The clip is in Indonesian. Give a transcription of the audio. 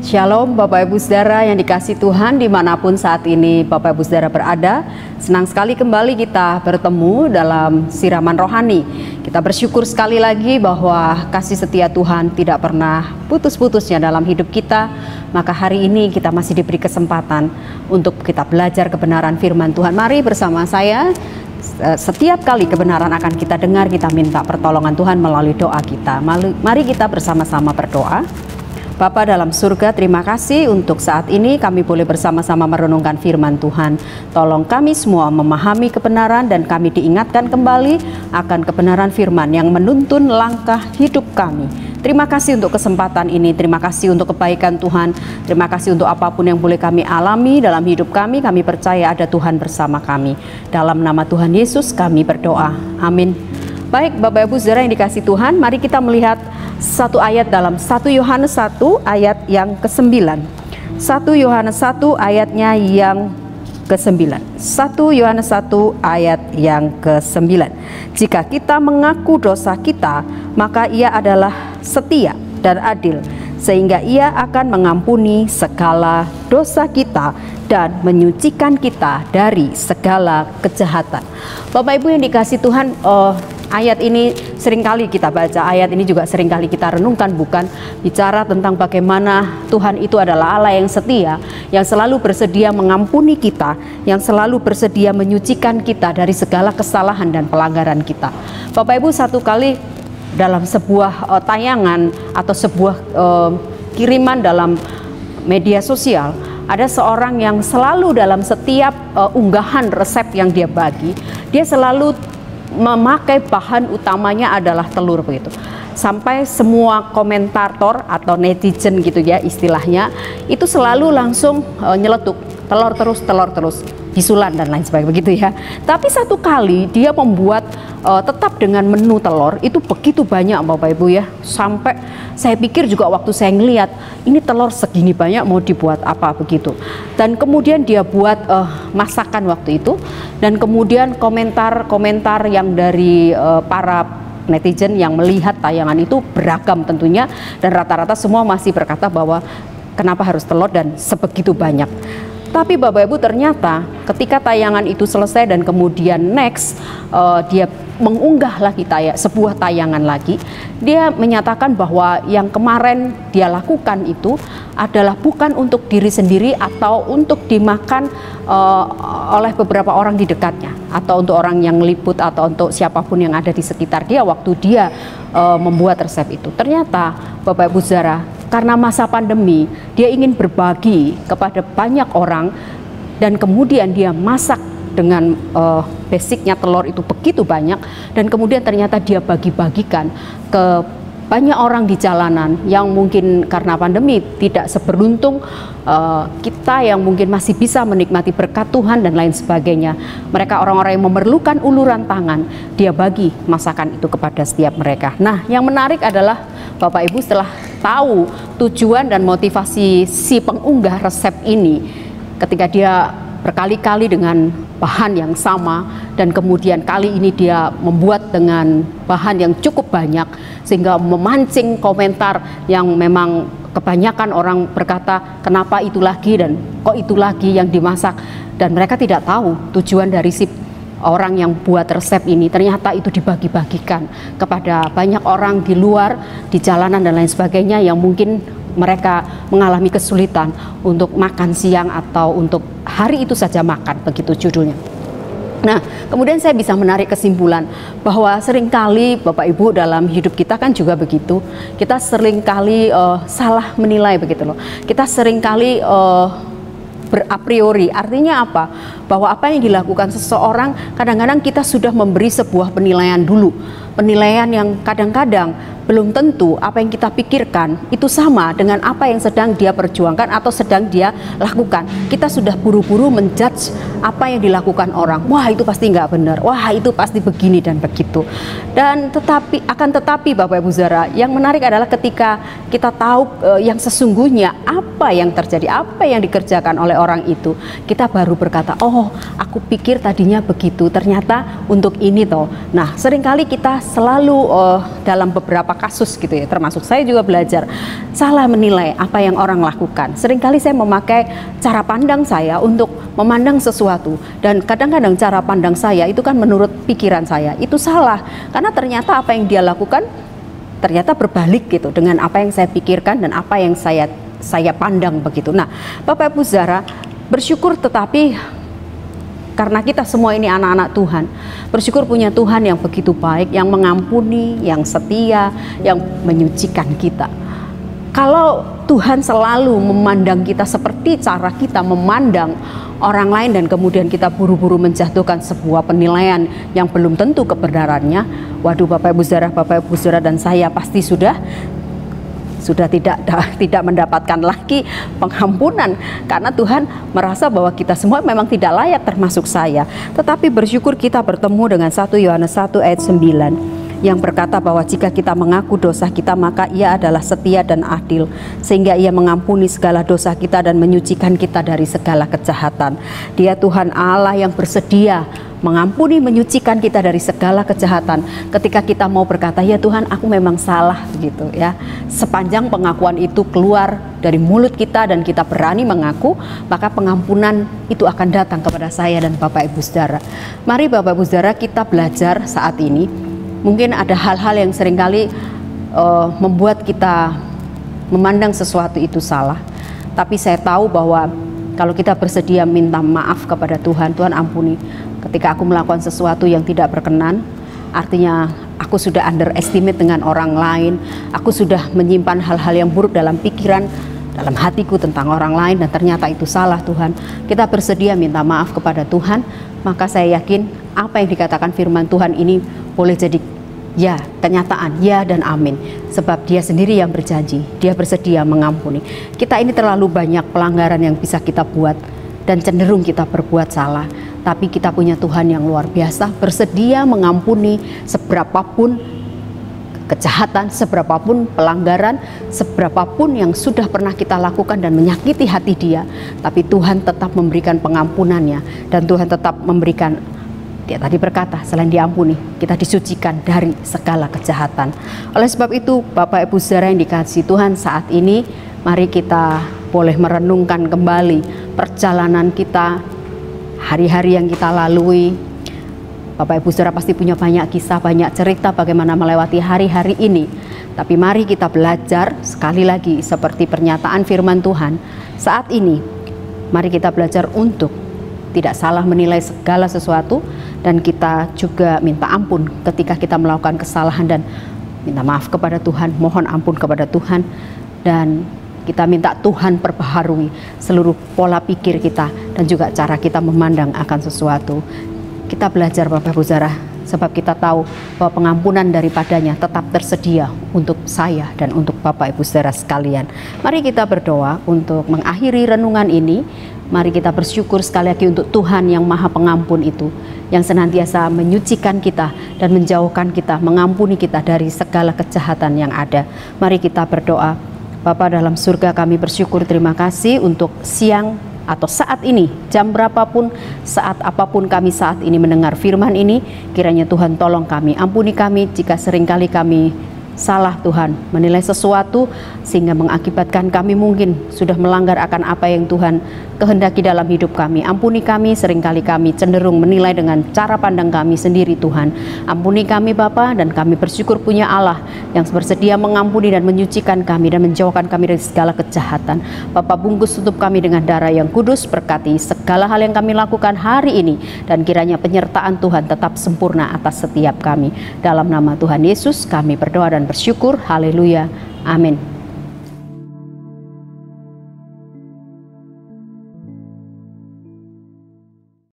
Shalom Bapak Ibu Saudara yang dikasihi Tuhan dimanapun saat ini Bapak Ibu Saudara berada. Senang sekali kembali kita bertemu dalam siraman rohani. Kita bersyukur sekali lagi bahwa kasih setia Tuhan tidak pernah putus-putusnya dalam hidup kita. Maka hari ini kita masih diberi kesempatan untuk kita belajar kebenaran firman Tuhan. Mari bersama saya. Setiap kali kebenaran akan kita dengar, kita minta pertolongan Tuhan melalui doa kita. Mari kita bersama-sama berdoa. Bapa dalam surga, terima kasih untuk saat ini kami boleh bersama-sama merenungkan firman Tuhan. Tolong kami semua memahami kebenaran dan kami diingatkan kembali akan kebenaran firman yang menuntun langkah hidup kami. Terima kasih untuk kesempatan ini, terima kasih untuk kebaikan Tuhan, terima kasih untuk apapun yang boleh kami alami dalam hidup kami percaya ada Tuhan bersama kami. Dalam nama Tuhan Yesus kami berdoa, amin. Baik Bapak Ibu Saudara yang dikasihi Tuhan, mari kita melihat satu ayat dalam 1 Yohanes 1 ayat yang ke-9. 1 Yohanes 1 ayatnya yang ke-9. 1 Yohanes 1 ayat yang ke-9. Jika kita mengaku dosa kita, maka Ia adalah setia dan adil, sehingga Ia akan mengampuni segala dosa kita dan menyucikan kita dari segala kejahatan. Bapak Ibu yang dikasihi Tuhan, ayat ini seringkali kita baca, ayat ini juga seringkali kita renungkan, bukan bicara tentang bagaimana Tuhan itu adalah Allah yang setia, yang selalu bersedia mengampuni kita, yang selalu bersedia menyucikan kita dari segala kesalahan dan pelanggaran kita. Bapak Ibu, satu kali dalam sebuah tayangan atau sebuah kiriman dalam media sosial, ada seorang yang selalu dalam setiap unggahan resep yang dia bagi, dia selalu memakai bahan utamanya adalah telur begitu. Sampai semua komentator atau netizen gitu ya istilahnya, itu selalu langsung nyeletuk telur terus, bisulan dan lain sebagainya begitu ya. Tapi satu kali dia membuat tetap dengan menu telur itu begitu banyak Bapak Ibu ya. Sampai saya pikir juga waktu saya ngelihat ini telur segini banyak mau dibuat apa begitu. Dan kemudian dia buat masakan waktu itu, dan kemudian komentar-komentar yang dari para netizen yang melihat tayangan itu beragam tentunya, dan rata-rata semua masih berkata bahwa kenapa harus telur dan sebegitu banyak. Tapi Bapak Ibu, ternyata ketika tayangan itu selesai dan kemudian next dia mengunggah lagi sebuah tayangan lagi, dia menyatakan bahwa yang kemarin dia lakukan itu adalah bukan untuk diri sendiri atau untuk dimakan oleh beberapa orang di dekatnya, atau untuk orang yang meliput, atau untuk siapapun yang ada di sekitar dia waktu dia membuat resep itu. Ternyata Bapak Ibu Saudara, karena masa pandemi, dia ingin berbagi kepada banyak orang, dan kemudian dia masak dengan basicnya telur itu begitu banyak, dan kemudian ternyata dia bagi-bagikan ke banyak orang di jalanan yang mungkin karena pandemi tidak seberuntung kita yang mungkin masih bisa menikmati berkat Tuhan dan lain sebagainya. Mereka orang-orang yang memerlukan uluran tangan, dia bagi masakan itu kepada setiap mereka. Nah, yang menarik adalah Bapak Ibu, setelah tahu tujuan dan motivasi si pengunggah resep ini, ketika dia berkali-kali dengan bahan yang sama, dan kemudian kali ini dia membuat dengan bahan yang cukup banyak, sehingga memancing komentar yang memang kebanyakan orang berkata kenapa itu lagi dan kok itu lagi yang dimasak, dan mereka tidak tahu tujuan dari si orang yang buat resep ini. Ternyata itu dibagi-bagikan kepada banyak orang di luar, di jalanan dan lain sebagainya, yang mungkin mereka mengalami kesulitan untuk makan siang atau untuk hari itu saja makan, begitu judulnya. Nah, kemudian saya bisa menarik kesimpulan bahwa seringkali Bapak Ibu dalam hidup kita kan juga begitu. Kita seringkali salah menilai begitu loh. Kita seringkali a priori, artinya apa? Bahwa apa yang dilakukan seseorang, kadang-kadang kita sudah memberi sebuah penilaian dulu. Penilaian yang kadang-kadang belum tentu apa yang kita pikirkan itu sama dengan apa yang sedang dia perjuangkan atau sedang dia lakukan. Kita sudah buru-buru menjudge apa yang dilakukan orang. Wah, itu pasti nggak benar. Wah, itu pasti begini dan begitu. Dan tetapi Bapak Ibu Saudara, yang menarik adalah ketika kita tahu yang sesungguhnya apa yang terjadi, apa yang dikerjakan oleh orang itu, kita baru berkata, oh, aku aku pikir tadinya begitu, ternyata untuk ini toh. Nah, seringkali kita selalu dalam beberapa kasus gitu ya, termasuk saya juga belajar salah menilai apa yang orang lakukan. Seringkali saya memakai cara pandang saya untuk memandang sesuatu, dan kadang-kadang cara pandang saya itu kan menurut pikiran saya itu salah, karena ternyata apa yang dia lakukan ternyata berbalik gitu dengan apa yang saya pikirkan dan apa yang saya pandang begitu. Nah, Bapak Ibu Saudara, bersyukur tetapi karena kita semua ini anak-anak Tuhan, bersyukur punya Tuhan yang begitu baik, yang mengampuni, yang setia, yang menyucikan kita. Kalau Tuhan selalu memandang kita seperti cara kita memandang orang lain, dan kemudian kita buru-buru menjatuhkan sebuah penilaian yang belum tentu kebenarannya, waduh Bapak Ibu Saudara dan saya pasti sudah tidak mendapatkan lagi pengampunan, karena Tuhan merasa bahwa kita semua memang tidak layak, termasuk saya. Tetapi bersyukur kita bertemu dengan 1 Yohanes 1 ayat 9 yang berkata bahwa jika kita mengaku dosa kita, maka Ia adalah setia dan adil sehingga Ia mengampuni segala dosa kita dan menyucikan kita dari segala kejahatan. Dia Tuhan Allah yang bersedia mengampuni, menyucikan kita dari segala kejahatan. Ketika kita mau berkata, ya Tuhan aku memang salah gitu ya, sepanjang pengakuan itu keluar dari mulut kita dan kita berani mengaku, maka pengampunan itu akan datang kepada saya dan Bapak Ibu Saudara. Mari Bapak Ibu Saudara, kita belajar saat ini. Mungkin ada hal-hal yang seringkali membuat kita memandang sesuatu itu salah, tapi saya tahu bahwa kalau kita bersedia minta maaf kepada Tuhan, Tuhan ampuni. Ketika aku melakukan sesuatu yang tidak berkenan, artinya aku sudah underestimate dengan orang lain, aku sudah menyimpan hal-hal yang buruk dalam pikiran, dalam hatiku tentang orang lain, dan ternyata itu salah Tuhan. Kita bersedia minta maaf kepada Tuhan, maka saya yakin apa yang dikatakan firman Tuhan ini boleh jadi ya, kenyataan, ya dan amin. Sebab Dia sendiri yang berjanji, Dia bersedia mengampuni. Kita ini terlalu banyak pelanggaran yang bisa kita buat dan cenderung kita berbuat salah. Tapi kita punya Tuhan yang luar biasa, bersedia mengampuni seberapapun kejahatan, seberapapun pelanggaran, seberapapun yang sudah pernah kita lakukan dan menyakiti hati Dia. Tapi Tuhan tetap memberikan pengampunannya, dan Tuhan tetap memberikan, Dia tadi berkata, selain diampuni, kita disucikan dari segala kejahatan. Oleh sebab itu, Bapak Ibu Saudara yang dikasihi Tuhan, saat ini mari kita boleh merenungkan kembali perjalanan kita, hari-hari yang kita lalui. Bapak Ibu Saudara pasti punya banyak kisah, banyak cerita bagaimana melewati hari-hari ini. Tapi mari kita belajar sekali lagi seperti pernyataan firman Tuhan. Saat ini, mari kita belajar untuk tidak salah menilai segala sesuatu, dan kita juga minta ampun ketika kita melakukan kesalahan dan minta maaf kepada Tuhan, mohon ampun kepada Tuhan, dan kita minta Tuhan perbaharui seluruh pola pikir kita dan juga cara kita memandang akan sesuatu. Kita belajar Bapak Ibu Saudara, sebab kita tahu bahwa pengampunan daripadanya tetap tersedia untuk saya dan untuk Bapak Ibu Saudara sekalian. Mari kita berdoa untuk mengakhiri renungan ini. Mari kita bersyukur sekali lagi untuk Tuhan yang Maha Pengampun itu, yang senantiasa menyucikan kita dan menjauhkan kita, mengampuni kita dari segala kejahatan yang ada. Mari kita berdoa. Bapa dalam surga, kami bersyukur, terima kasih untuk siang atau saat ini, jam berapapun, saat apapun kami saat ini mendengar firman ini. Kiranya Tuhan tolong kami, ampuni kami jika seringkali kami salah Tuhan, menilai sesuatu sehingga mengakibatkan kami mungkin sudah melanggar akan apa yang Tuhan kehendaki dalam hidup kami. Ampuni kami, seringkali kami cenderung menilai dengan cara pandang kami sendiri Tuhan. Ampuni kami Bapa, dan kami bersyukur punya Allah yang bersedia mengampuni dan menyucikan kami dan menjauhkan kami dari segala kejahatan. Bapa, bungkus tutup kami dengan darah yang kudus, berkati segala hal yang kami lakukan hari ini, dan kiranya penyertaan Tuhan tetap sempurna atas setiap kami. Dalam nama Tuhan Yesus kami berdoa dan bersyukur. Haleluya. Amin.